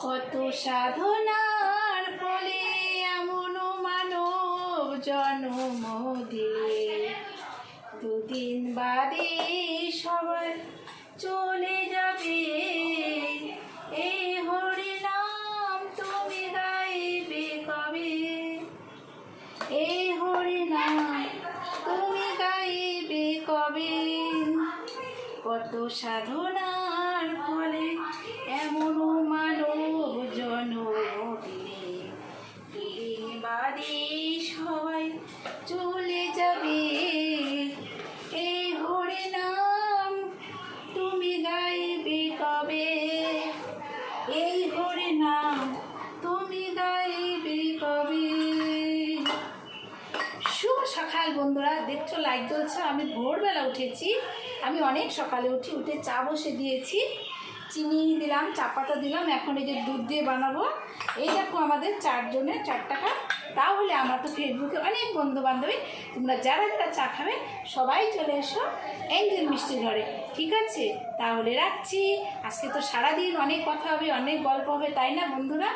কত সাধনার ফলে এমন মানব জন্ম দিলে, দুদিন বাদে সবাই চলে যাবে। এই হরি নাম তুমি গাইবে কবে? এই হরি নাম তুমি গাইবে কবে? কত সাধনার ফলে এমন মানব জন্ম দিলে, দুদিন বাদে সবাই চলে যাবে। এই হরি নাম তুমি গাইবে কবে? এই হরি নাম তুমি গাইবে কবে? শুভ সকাল বন্ধুরা, দেখছো লাইট জ্বলছে। আমি ভোরবেলা উঠেছি, আমি অনেক সকালে উঠে চা বসে দিয়েছি, চিনি দিলাম, চা পাতা দিলাম। এখন এই যে দুধ দিয়ে বানাবো। এই দেখো আমাদের 4 জনের 4 টাকা। তাহলে আমরা তো ফেসবুকে অনেক বন্ধু বান্ধবী, তোমরা যারা যারা চা খাবে সবাই চলে এসো এঞ্জেল মিষ্টির ঘরে, ঠিক আছে? তাহলে রাখছি। আজকে তো সারাদিন অনেক কথা হবে, অনেক গল্প হবে, তাই না বন্ধুরা?